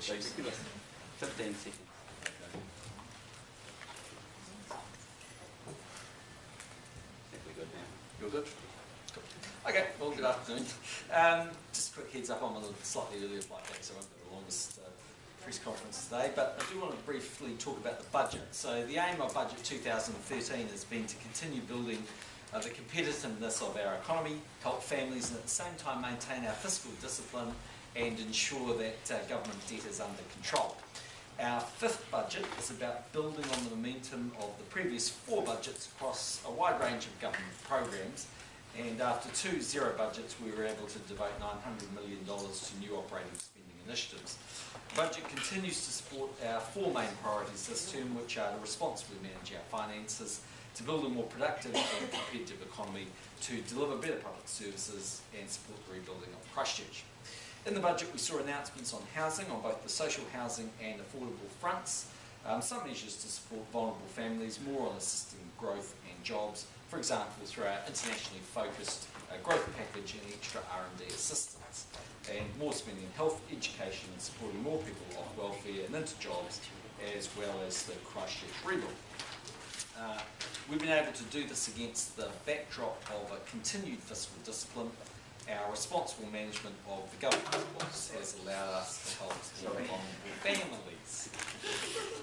issues. Give us 15 seconds. I think we're good now. You're good? Cool. Okay, well, good afternoon. Just a quick heads up, I'm a little slightly earlier flight back, so I've got the longest press conference today, but I do want to briefly talk about the budget. So the aim of Budget 2013 has been to continue building the competitiveness of our economy, help families, and at the same time maintain our fiscal discipline and ensure that government debt is under control. Our fifth budget is about building on the momentum of the previous four budgets across a wide range of government programs, and after two zero budgets we were able to devote $900 million to new operating spending initiatives. The budget continues to support our four main priorities this term, which are to responsibly manage our finances, to build a more productive and competitive economy, to deliver better public services and support the rebuilding of Christchurch. In the budget we saw announcements on housing, on both the social housing and affordable fronts, some measures to support vulnerable families, more on assisting growth and jobs, for example through our internationally focused growth package and extra R&D assistance, and more spending in health, education and supporting more people off welfare and into jobs, as well as the Christchurch rebuild. We've been able to do this against the backdrop of a continued fiscal discipline. Our responsible management of the government books has allowed us to help vulnerable families.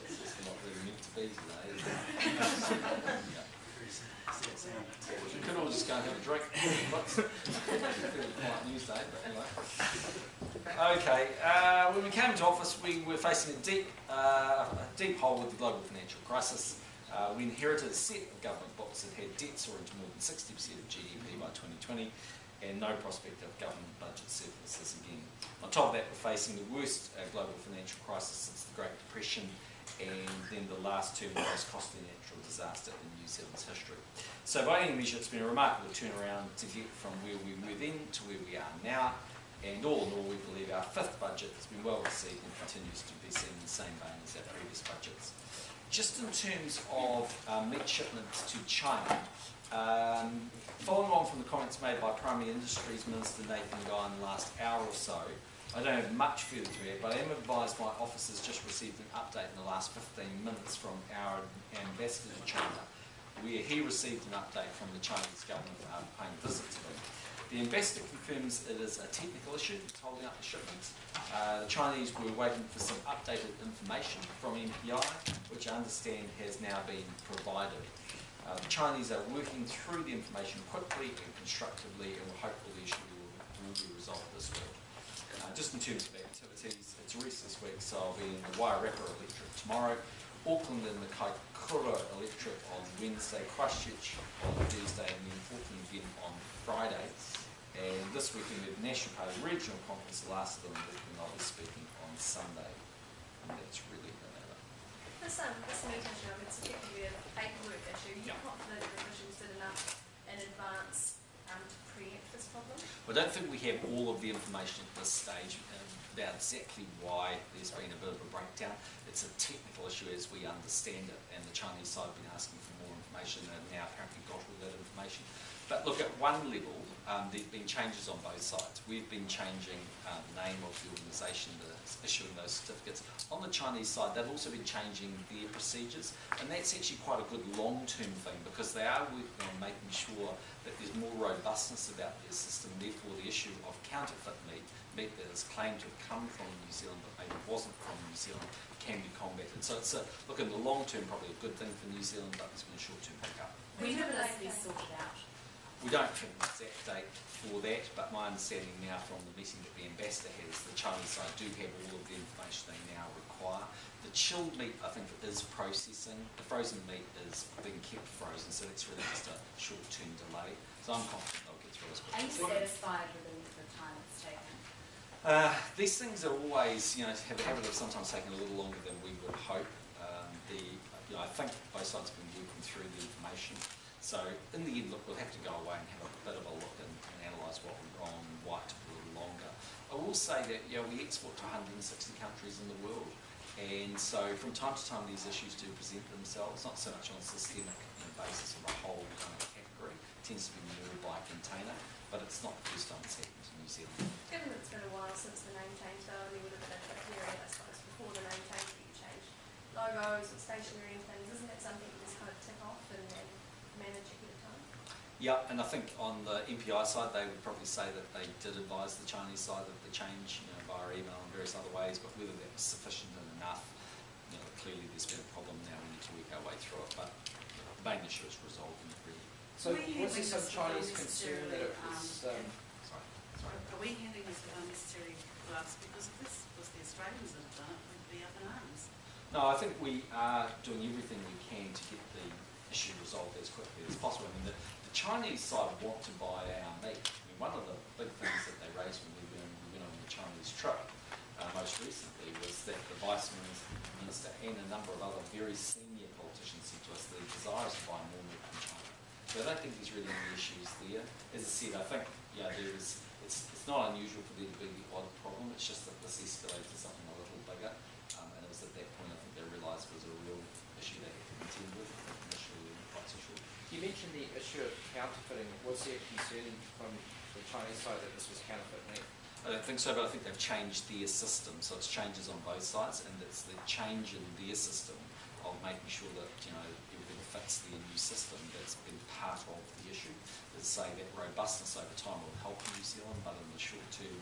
It's not really meant to be today, is it? We could all just go and have a drink. Pretty quiet news day, but anyway. Okay, when we came into office we were facing a deep hole with the global financial crisis. We inherited a set of government books that had debt soaring to more than 60% of GDP by 2020 and no prospect of government budget surpluses again. On top of that, we're facing the worst global financial crisis since the Great Depression and then the last two most costly natural disaster in New Zealand's history. So by any measure, it's been a remarkable turnaround to get from where we were then to where we are now, and all in all, we believe our fifth budget has been well received and continues to be seen in the same vein as our previous budgets. Just in terms of meat shipments to China, following on from the comments made by Primary Industries Minister Nathan Guy in the last hour or so, I don't have much further to add, but I am advised my office has just received an update in the last 15 minutes from our ambassador to China, where he received an update from the Chinese government paying a visit to them. The ambassador confirms it is a technical issue that's holding up the shipments. The Chinese were waiting for some updated information from MPI, which I understand has now been provided. The Chinese are working through the information quickly and constructively, and we're hopeful the issue will be resolved this week. Just in terms of activities, it's a rest this week, so I'll be in the Wairarapa Electric tomorrow, Auckland and the Kaikoura Electric on Wednesday, Christchurch on Thursday, and then Auckland again on Friday. And this weekend we have the National Party Regional Conference, the last of them, and I'll be speaking on Sunday. And that's really about it. This meeting job, it's effectively a paperwork issue. You're confident the revisions did enough in advance to preempt this problem? I don't think we have all of the information at this stage about exactly why there's been a bit of a breakdown. It's a technical issue as we understand it, and the Chinese side have been asking for more information and have now apparently got all that information. But look, at one level, there's been changes on both sides. We've been changing the name of the organisation that's issuing those certificates. On the Chinese side, they've also been changing their procedures, and that's actually quite a good long-term thing because they are working on making sure that there's more robustness about their system. Therefore, the issue of counterfeit meat that is claimed to have come from New Zealand but maybe wasn't from New Zealand can be combated. So it's, look, in the long term, probably a good thing for New Zealand, but there's been a short-term pickup. When will this be sorted out? We don't have an exact date for that, but my understanding now from the meeting that the ambassador has, the Chinese side do have all of the information they now require. The chilled meat, I think, is processing. The frozen meat is being kept frozen, so that's really just a short-term delay. So I'm confident they'll get through as quickly. Are you satisfied with the time it's taken? These things are always, have a habit of sometimes taking a little longer than we would hope. I think both sides have been working through the information. So in the end, look, we'll have to go away and have a bit of a look and analyse what went wrong and why it took a little longer. I will say that we export to 160 countries in the world, and so from time to time these issues do present themselves, not so much on a systemic basis of a whole kind of category. It tends to be more by container, but it's not the first time it's happened in New Zealand. Given it's been a while since the name change though, there would have been a period, I suppose, logos or stationery and things, isn't that something you just kind of tick off and manage ahead of time? Yeah, and I think on the MPI side, they would probably say that they did advise the Chinese side of the change, via email and various other ways, but whether that was sufficient and enough, clearly there's been a problem now, we need to work our way through it, but the main issue is resolved in the really. So Were you was there some handling Chinese this concern that it was, Sorry. Are we handing this with unnecessary gloves because of this? Was the Australians that have done it, we'd be up in arms. No, I think we are doing everything we can to get the issue resolved as quickly as possible. I mean, the Chinese side want to buy our meat. I mean, one of the big things that they raised when we went on the Chinese trip most recently was that the Vice Minister and a number of other very senior politicians said to us the desire is to buy more meat from China. So I don't think there's really any issues there. As I said, I think it's not unusual for there to be the odd problem. It's just that this escalated to something a little bigger, and it was at that point I think they realised it was a real issue they had to contend with. Initially, quite so short. you mentioned the issue of counterfeiting. Was there concern from the Chinese side that this was counterfeit meat? I don't think so, but I think they've changed their system, so it's changes on both sides, and it's the change in their system of making sure that everything fits their new system that's been part of the issue. As I say, that robustness over time will help New Zealand, but in the short term,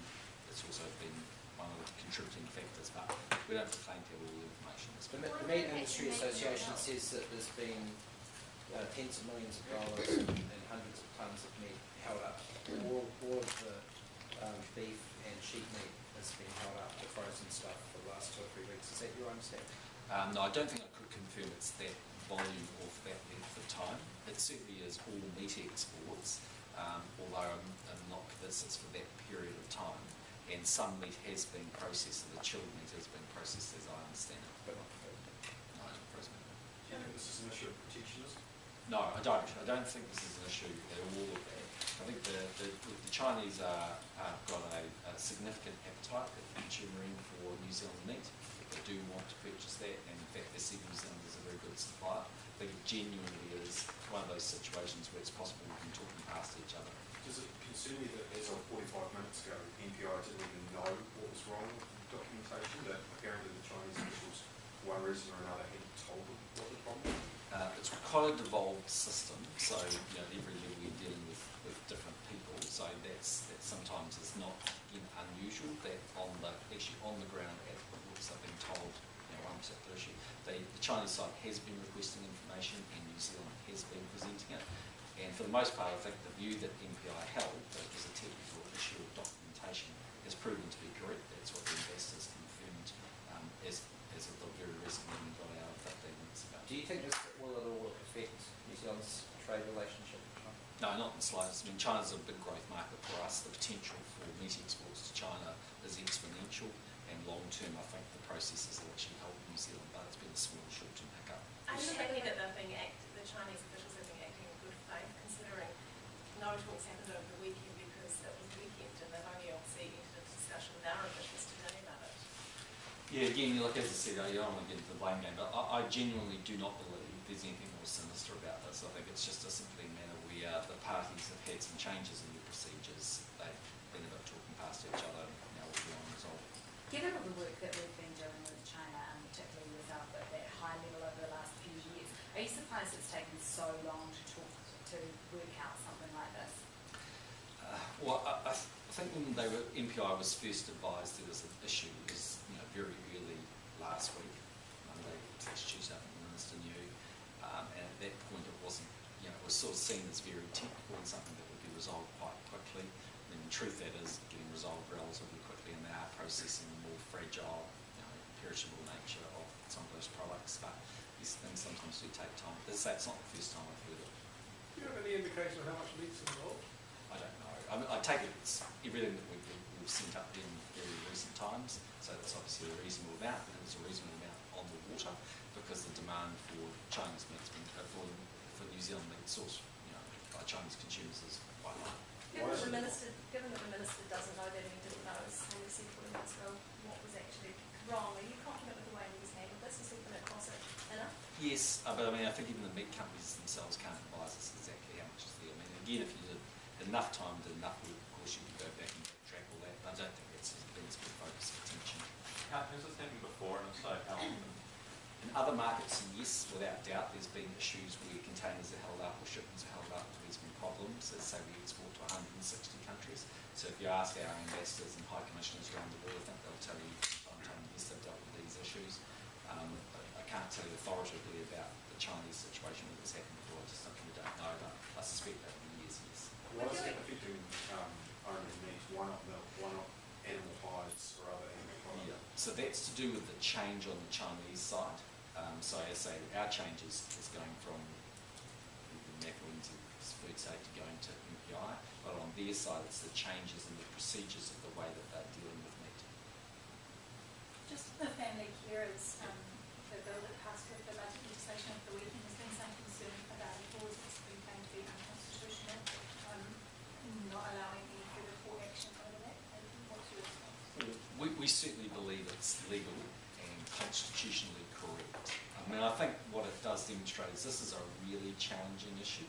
it's also been one of the contributing factors. But we don't claim to have all the information. The Meat Industry Association says that there's been tens of millions of dollars and hundreds of tonnes of meat held up. All of the beef and sheep meat has been held up, the frozen stuff, for the last 2 or 3 weeks. Is that your understanding? No, I don't think I could confirm it's that volume or that length of time. It certainly is all meat exports, although I'm not convinced it's for that period of time. And some meat has been processed, the chilled meat has been processed as I understand it. But not food. No, it's frozen meat. Do you think this is an issue of protectionism? No, I don't. I don't think this is an issue at all of that. I think the Chinese have got a significant appetite at the consumer end for New Zealand meat. They do want to purchase that, and in fact they see New Zealand as a very good supplier. I think it genuinely is one of those situations where it's possible we can talk past each other. Does it concern you that as of 45 minutes ago, MPI didn't even know what was wrong with the documentation, that apparently the Chinese officials, for one reason or another, hadn't told them what the problem was? It's quite a devolved system, so at every level we're dealing with different people, so that's sometimes is not unusual that on the ground at the courts they've been told one particular issue. The Chinese side has been requesting information and New Zealand has been presenting it, and for the most part I think the view that MPI held that it was a technical issue of documentation has proven to be correct. That's what the investors confirmed as of the very recent meeting got out of 15 minutes ago. Do you think this will at all affect New Zealand's trade relationship with China? No, not in the slightest. I mean, China's a big growth market for us. The potential for meat exports to China is exponential, and long term, I think the processes will actually help New Zealand, but it's been a small short-term hiccup. Are you happy that the Chinese officials have been acting in good faith, considering no talks happened over the weekend because it was the weekend and they've only obviously entered a discussion with our officials today about it? Yeah, again, look, as I said, I don't want to get into the blame game, but I genuinely do not believe there's anything more sinister about this. I think it's just a simply matter where the parties have had some changes in their procedures. They've been a bit talking past each other, and now we'll be on resolve. Given all the work that we've been doing with China, and particularly with Alpha at that high level over the last few years, are you surprised it's taken so long to work out something like this? Well, I think when MPI was first advised there was an issue, it was very early last week, Monday, Tuesday, I think the Minister knew, and at that point it wasn't, it was sort of seen as very technical and something that would be resolved quite quickly. I mean, in truth that is getting resolved relatively quickly, and they are processing the more fragile, perishable nature of some of those products, but these things sometimes do take time. As I say, it's not the first time I've heard it. Do you have any indication of how much meat's involved? I don't know. I mean, I take it it's everything that we've sent up in very recent times, so that's obviously a reasonable amount, and it's a reasonable amount on the water because the demand for Chinese meat's been for New Zealand meat sourced by Chinese consumers is quite high. Given that the minister doesn't know that and he didn't know, and we said 40 minutes ago what was actually wrong, are you confident with the way he was handled this? Has he been across it enough? Yes, but I mean, I think even the meat companies themselves can't advise us exactly how much is there. I mean, again, if you did enough time, did enough work, of course you could go back and track all that, but I don't think that's been a big focus of attention. Has this happened before, and if so, how often In other markets, yes, without doubt, there's been issues where containers are held up or shipments are held up. There's been problems. Let's say we export to 160 countries. So if you ask our ambassadors and high commissioners around the world, I think they'll tell you from time to time, yes, they've dealt with these issues. I can't tell you authoritatively about the Chinese situation where this happened before. It's just something we don't know, but I suspect that in years, yes. Why is that affecting owners' needs? Why not milk? Why not animal hides or other animal products? Yeah, so that's to do with the change on the Chinese side. So as I say, our change is going from NAFTA into food safety going to MPI, but on their side it's the changes in the procedures of the way that they're dealing with meat. Just the family carers, the bill that passed with the budget legislation of the weekend, has been some concern about a clause that's been found to be unconstitutional, not allowing any further court action over that. What's your response? We certainly believe it's legal and constitutionally correct. I mean, I think what it does demonstrate is this is a really challenging issue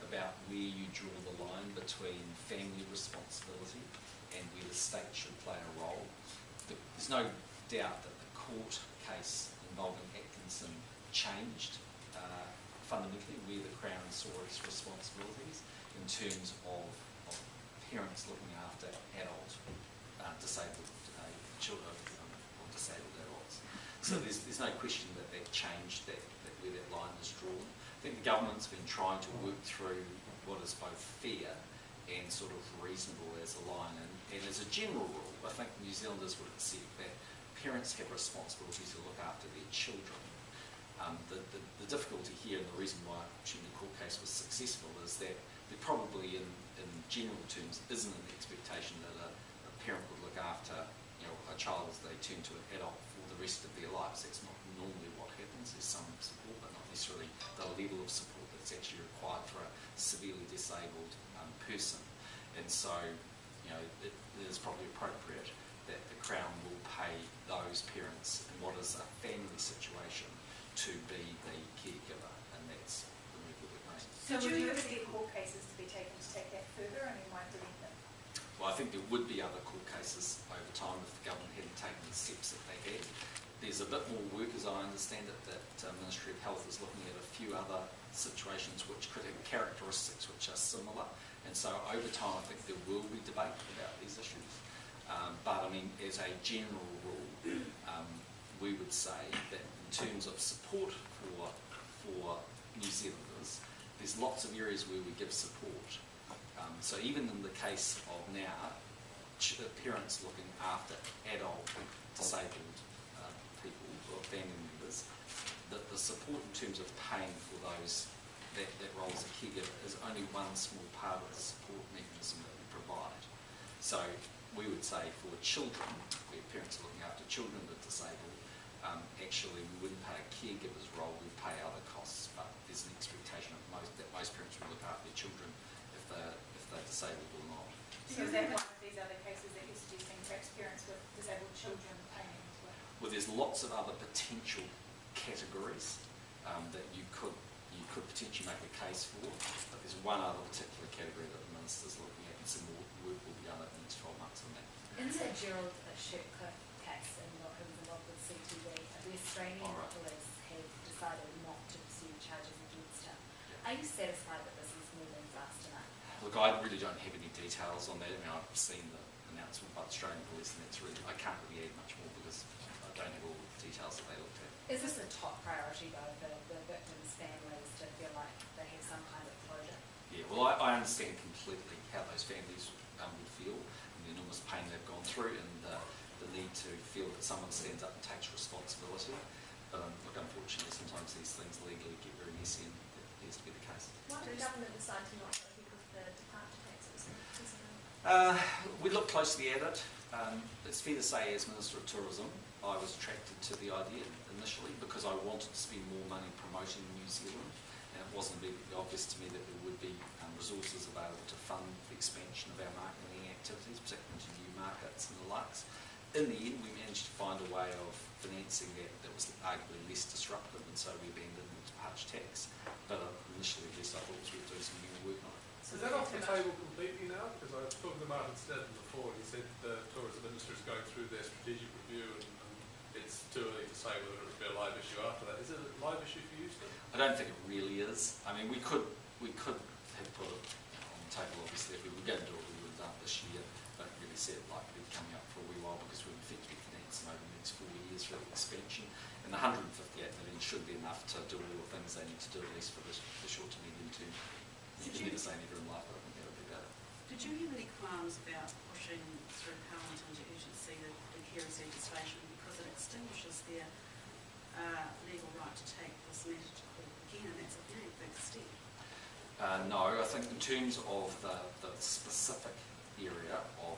about where you draw the line between family responsibility and where the state should play a role. There's no doubt that the court case involving Atkinson changed fundamentally where the Crown saw its responsibilities in terms of parents looking after adult disabled children or disabled adults. So there's no question that changed that where that line is drawn. I think the government's been trying to work through what is both fair and sort of reasonable as a line. And as a general rule, I think New Zealanders would accept that parents have responsibilities to look after their children. The difficulty here, and the reason why the court case was successful, is that there probably in general terms isn't an expectation that a parent would look after a child as they turn to an adult for the rest of their lives. That's not normally what happens. There's some support, but not necessarily the level of support that's actually required for a severely disabled person. And so, it is probably appropriate that the Crown will pay those parents in what is a family situation to be the caregiver, and that's the move that we're making. So would you ever get court cases to be taken to take that further, and you might delete them? Well, I think there would be other court cases over time if the government hadn't taken the steps that they had. There's a bit more work, as I understand it, that Ministry of Health is looking at a few other situations which could have characteristics which are similar. And so over time, I think there will be debate about these issues. But I mean, as a general rule, we would say that in terms of support for New Zealanders, there's lots of areas where we give support. So even in the case of now, parents looking after adult disabled people or family members, that the support in terms of paying for that role as a caregiver is only one small part of the support mechanism that we provide. So we would say for children, where parents are looking after children that are disabled, actually we wouldn't pay a caregiver's role, we'd pay other costs, but there's an expectation that most parents will look after their children if they're disabled or not. So is that one of these other cases that you're suggesting perhaps parents with disabled children paying as well? Well, there's lots of other potential categories that you could potentially make a case for, but there's one other particular category that the Minister's looking at, and some more work will be done over the next 12 months on that. In the Gerald Shirtcliffe case and what was involved with CTV, the Australian police have decided not to pursue charges against him. Are you satisfied that this is moving fast enough? Look, I really don't have any details on that. I mean, I've seen the announcement by the Australian police, and I can't really add much more because I don't have all the details that they looked at. Is this a top priority though for the victims' families to feel like they have some kind of closure? Yeah, well, I understand completely how those families would feel and the enormous pain they've gone through, and the need to feel that someone stands up and takes responsibility. But look, unfortunately, sometimes these things legally get very messy, and that needs to be the case. Why did the government decide to not go ahead with the departure taxes? We looked closely at it. It's fair to say, as Minister of Tourism, I was attracted to the idea initially because I wanted to spend more money promoting New Zealand, and it wasn't immediately obvious to me that there would be resources available to fund the expansion of our marketing activities, particularly into new markets and the likes. In the end, we managed to find a way of financing that was arguably less disruptive, and so we abandoned the departure tax. But initially, at least, I thought it was worth doing some new work on it. Is that off the table completely now? Because I was talking to Martin Snedden before, and he said the tourism minister is going through their strategic review and it's too early to say whether it would be a live issue after that. Is it a live issue for you still? I don't think it really is. I mean, we could have put it on the table, obviously, if we were going to do it, we would have done it this year. I don't really see it likely to be coming up for a wee while because we're effectively financing over the next 4 years for the expansion. And the 158 million should be enough to do all the things they need to do, at least for the short to medium term. You can never say never in life, but I think that would be better. Did you hear any qualms about pushing through Parliament under urgency the carers legislation because it extinguishes their legal right to take this matter to court again, and that's a very big step. No, I think in terms of the specific area of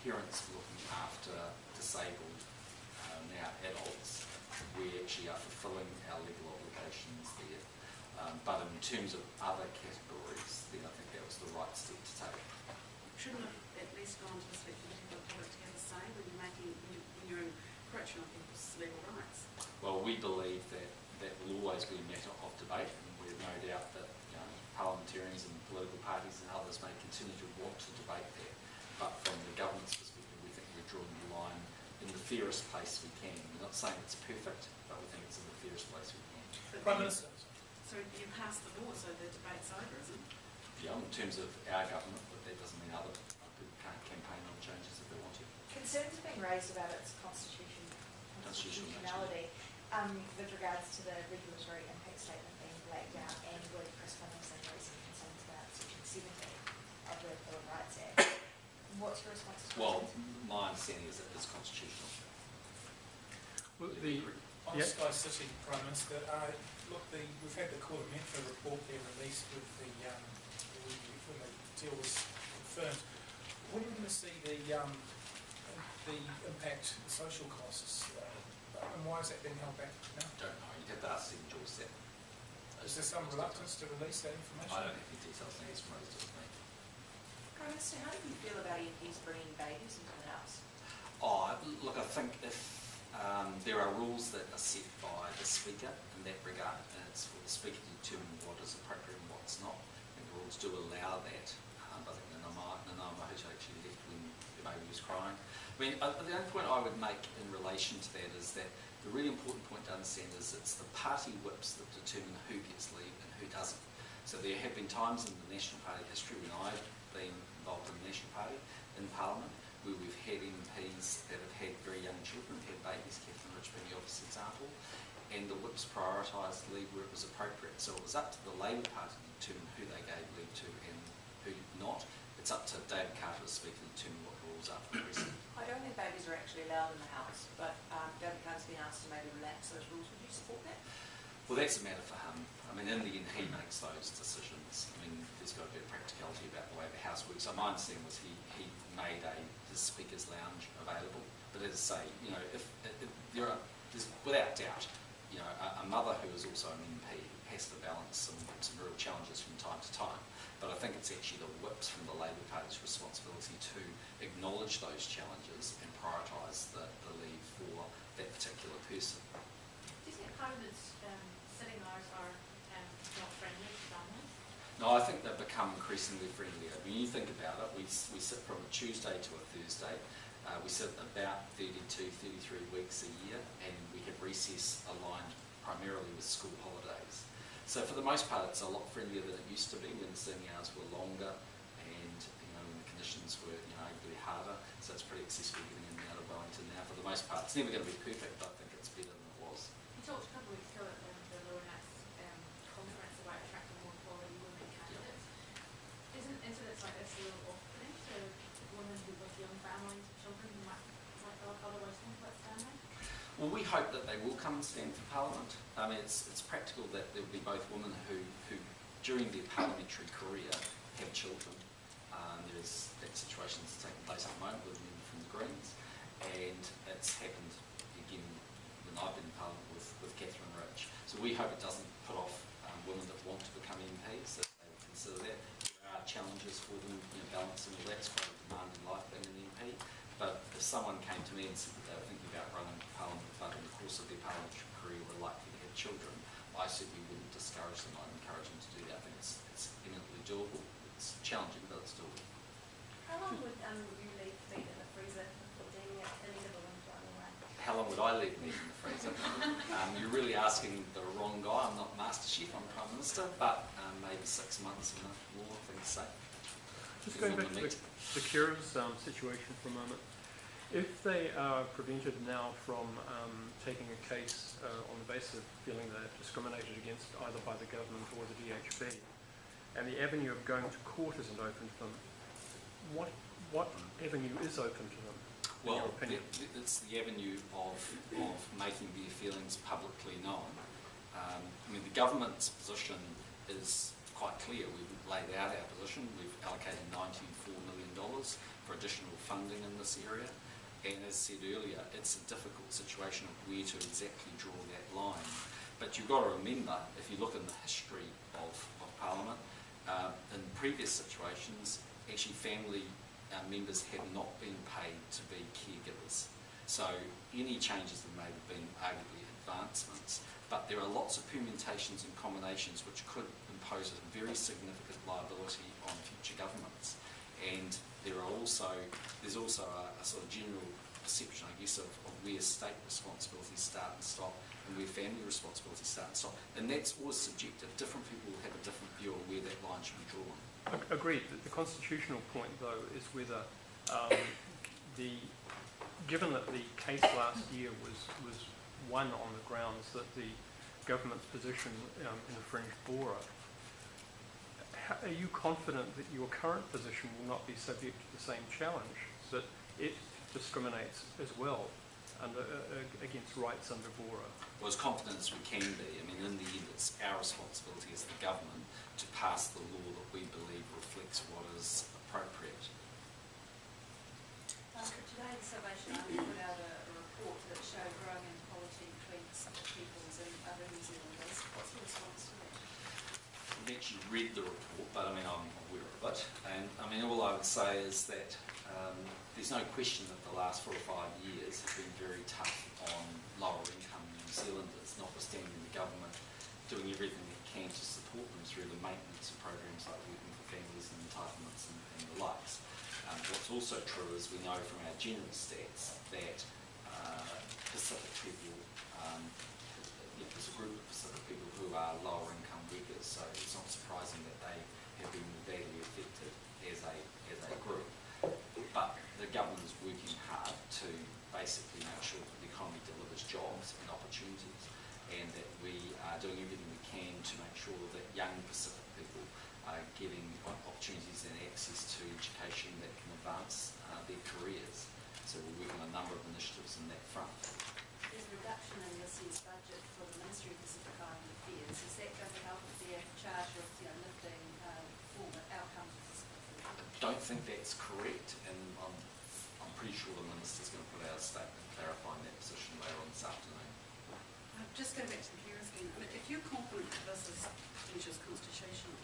parents looking after disabled now adults, we actually are fulfilling our legal obligations there. But in terms of other categories, then I think that was the right step to take. Shouldn't have at least gone to the select committee of the public to have a say when you're encroaching on people's legal rights? Well, we believe that that will always be a matter of debate, and we have no doubt that parliamentarians and political parties and others may continue to want to debate that. But from the government's perspective, we think we're drawing the line in the fairest place we can. We're not saying it's perfect, but we think it's in the fairest place we can. Prime Minister. So you passed the law, so the debate's over, isn't it? Yeah, in terms of our government, but that doesn't mean other people can't campaign on changes if they want to. Concerns have been raised about its constitutionality with regards to the regulatory impact statement being blacked out and with Chris Cummins and raising concerns about Section 70 of the Bill of Rights Act. What's your response to Well, that? my understanding is that it's constitutional. Well, on Sky City, Prime Minister, we've had the Court of Metro report there released with when the deal was confirmed. When are we going to see the impact, the social costs, and why has that been held back now? Don't know. You'd have to ask Stephen George that. Is there some reluctance to release that information? I don't have any details. I think it's raised with me. Prime Minister, how do you feel about MPs bringing babies into the House? Oh, look, I think if there are rules that are set by the Speaker in that regard, and it's for the Speaker to determine what is appropriate and what's not, and the rules do allow that. I think Nana Mahuta actually left when the baby was crying. I mean, the only point I would make in relation to that is that the really important point to understand is it's the party whips that determine who gets leave and who doesn't. So there have been times in the National Party history when I've been involved in the National Party in Parliament where we've had MPs that have had very young children, had babies, Catherine Rich being the obvious example, and the whips prioritised leave where it was appropriate. So it was up to the Labour Party to determine who they gave leave to and who not. It's up to David Carter, the Speaker, to determine what the rules are for the President. I don't think babies are actually allowed in the House, but David Carter's been asked to maybe relax those rules. Would you support that? Well, that's a matter for him. I mean, in the end, he makes those decisions. I mean, there's got to be a practicality about the way the House works. So my understanding was he made his Speaker's Lounge available. But as I say, if there's without doubt, a mother who is also an MP has to balance some real challenges from time to time. But I think it's actually the whips from the Labour Party's responsibility to acknowledge those challenges and prioritise the leave for that particular person. Do you think Parliament's sitting hours are not friendly to families? No, I think they've become increasingly friendlier. When you think about it, we sit from a Tuesday to a Thursday. We sit about 32, 33 weeks a year, and we have recess aligned primarily with school holidays. So for the most part, it's a lot friendlier than it used to be when the sitting hours were longer and when the conditions were arguably harder. So it's pretty accessible getting in and out of Wellington now. For the most part, it's never going to be perfect, but I think it's better than it was. You talked a couple of weeks ago at the Lower House conference about attracting more quality women candidates. Isn't incidents like this a little off-putting to women with young families, children who might otherwise think about standing? Well, we hope that they will come and stand for Parliament. I mean, it's practical that there will be both women who during their parliamentary career have children. There's that situation that's taking place at the moment with men from the Greens, and it's happened again when I've been in Parliament with Catherine Rich. So we hope it doesn't put off women that want to become MPs, that they will consider that. There are challenges for them, balancing all that. It's quite a demanding life being an MP. But if someone came to me and said that they were thinking about running Parliament, but in the course of their parliamentary career were likely to have children, I certainly wouldn't discourage them. I'd encourage them to do that. I think it's eminently doable. It's challenging, but it's doable. How long would you leave feet in the freezer before doing that? Any of the ones right away? How long would I leave meat in the freezer? You're really asking the wrong guy. I'm not Master Chef, I'm Prime Minister, but maybe 6 months in a law thing to say. Just going back to the carers situation for a moment. If they are prevented now from taking a case on the basis of feeling they're discriminated against either by the government or the DHB, and the avenue of going to court isn't open to them, what avenue is open to them, in your opinion? It's the avenue of making their feelings publicly known. I mean, the government's position is quite clear. We've laid out our position. We've allocated $94 million for additional funding in this area. And as said earlier, it's a difficult situation of where to exactly draw that line. But you've got to remember, if you look in the history of Parliament, in previous situations, actually family members have not been paid to be caregivers. So any changes that may have been arguably advancements, but there are lots of permutations and combinations which could impose a very significant liability on future governments. And there's also a sort of general perception, I guess, of where state responsibilities start and stop and where family responsibilities start and stop. And that's always subjective. Different people will have a different view on where that line should be drawn. Agreed. The constitutional point, though, is whether given that the case last year was won on the grounds that the government's position infringed BORA, are you confident that your current position will not be subject to the same challenge, that it discriminates as well against rights under BORA? Well, as confident as we can be. I mean, in the end, it's our responsibility as the government to pass the law that we believe reflects what is appropriate. Today, the Salvation Army put out a report that showed growing inequality between Pacific peoples and other New Zealanders. What's your response to that? I've actually read the report, but I mean, I'm aware of it. And I mean, all I would say is that there's no question that the last 4 or 5 years have been very tough on lower income New Zealanders, notwithstanding the government doing everything it can to support them through the maintenance of programs like Working for Families and Entitlements and the likes. What's also true is we know from our general stats that Pacific people, there's a group of Pacific people who are lower income workers, so it's not surprising that they have been more badly affected as a group. But the government is working hard to basically make sure that the economy delivers jobs and opportunities, and that we are doing everything we can to make sure that young Pacific people are getting opportunities and access to education that can advance their careers. So we're working on a number of initiatives in that front. There's a reduction in this year's budget for the Ministry of Pacific Island Affairs. Is that going to help with their charge of lifting forward outcomes of Pacific people? I don't think that's correct, and I'm pretty sure the Minister's going to put out a statement clarifying that position later on this afternoon. Just going back to the carers again, I mean, if you're confident that this is Finch's constitutional,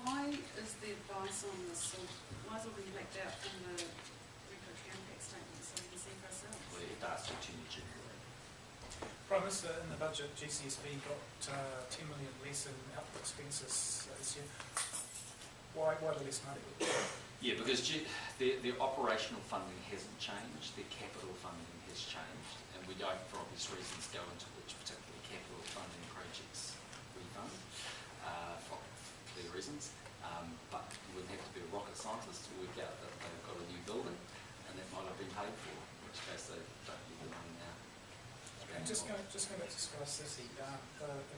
why is the advice on this, why is it being backed out from the regulatory impact statement so we can see for ourselves? Well, it does continue generally. Prime Minister, in the budget, GCSB got 10 million less in output expenses this year. Why the less money? Yeah, because their operational funding hasn't changed, their capital funding has changed, and we don't, for obvious reasons, go into which particular capital funding projects we fund for clear reasons. But you wouldn't have to be a rocket scientist to work out that they've got a new building, and that might have been paid for, in which case they don't need the money now. And just going back to Sky City, the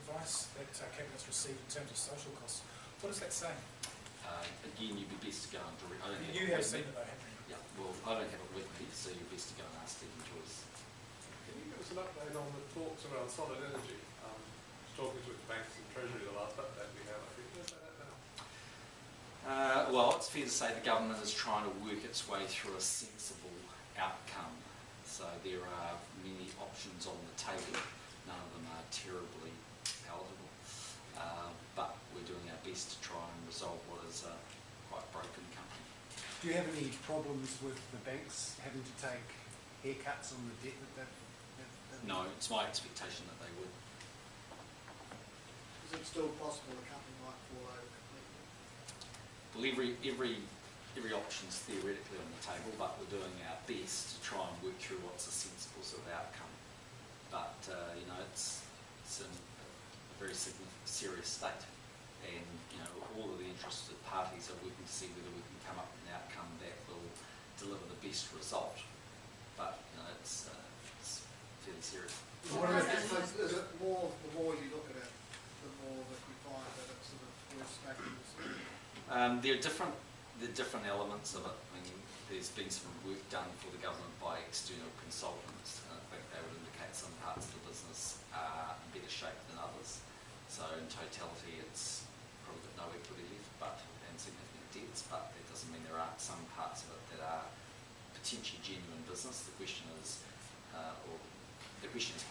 advice that Cabinet's received in terms of social costs, what does that say? Again, you'd be best to go and direct. You have seen it though, haven't you? Yeah, well, I don't have it with me, so you're best to go and ask Stephen Joyce. Can you give us an update on the talks around solid energy? Talking to the banks and Treasury the last update we had, I think. Can you say that now? Well, it's fair to say the government is trying to work its way through a sensible outcome. So there are many options on the table. None of them are terribly palatable. But we're doing our best to try and resolve what is a quite broken company. Do you have any problems with the banks having to take haircuts on the debt that they've No, it's my expectation that they would. Is it still possible a company might fall over completely? Well, every option's theoretically on the table, but we're doing our best to try and work through what's a sensible sort of outcome. in a very serious state. And, all of the interested parties are working to see whether we can come up with an outcome that will deliver the best result. But, it's fairly serious. Is it more, the more you look at it, the more that you find that it's sort of worse factors? There are different elements of it. I mean, there's been some work done for the government by external consultants, and I think they would indicate some parts of the business are in better shape than others. So in totality, it's probably got no equity left, and significant debts, but that doesn't mean there aren't some parts of it that are potentially genuine business. The question is,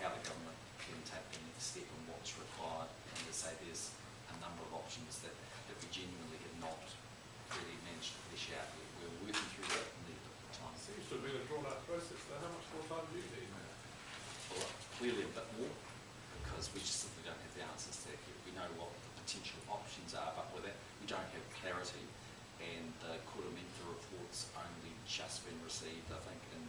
how the government can take the next step and what's required. And to say there's a number of options that we genuinely have not really managed to flesh out yet. We're working through that and need a bit of time. Seems to have been a drawn-out process, though. How much more time do you need? Well, clearly a bit more, because we just simply don't have the answers to that yet. We know what the potential options are, but with that, we don't have clarity. And the Koromenta report's only just been received, I think, and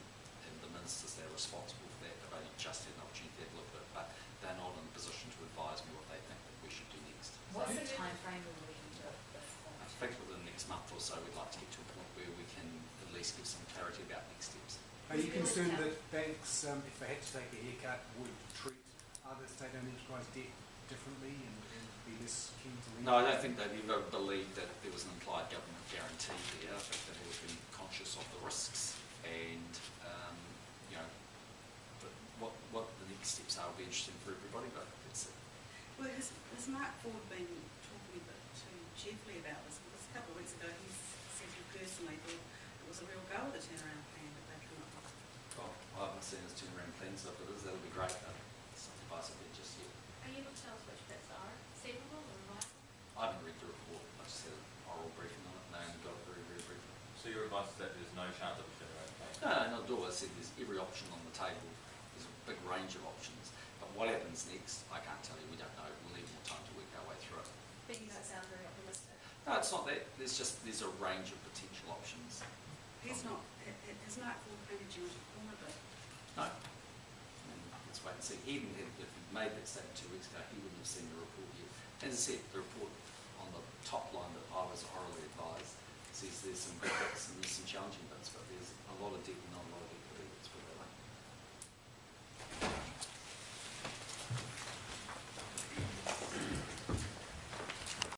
the ministers that are responsible for that have only just had an opportunity to have a look at it, but they're not in a position to advise me what they think that we should do next. What's the time frame we're looking to at this point? I think within the next month or so, we'd like to get to a point where we can at least give some clarity about next steps. Are you concerned that banks, if they had to take a haircut, would treat other state-owned enterprise debt differently and be less keen to lend? No, I don't think they've ever believed that there was an implied government guarantee there. I think they've always been conscious of the risks, and but what the next steps are will be interesting for everybody, but that's it. Well, has Mark Ford been talking a bit too cheerfully about this? Because a couple of weeks ago he said he personally thought it was a real go of the turnaround plan that they come up with. Well, I haven't seen his turnaround plan, so if it is, that'll be great, but it's not advice I've just yet. Are you able to tell us which bits are savable or viable? I haven't read the report, I just had an oral briefing on it, and I only got it very, very briefly. So your advice is that there's no chance of a turnaround plan? No, not at all. I said there's every option on the table. There's a big range of options. But what happens next, I can't tell you. We don't know. We'll need more time to work our way through it. But you don't sound very optimistic. No, it's not that. There's a range of potential options. Has Mark Ford painted you into a corner a bit? No. Let's wait and see. Even if he made that statement 2 weeks ago, he wouldn't have seen the report yet. As I said, the report on the top line that I was orally advised says there's some good bits and there's some challenging bits, but there's a lot of debt and not a lot of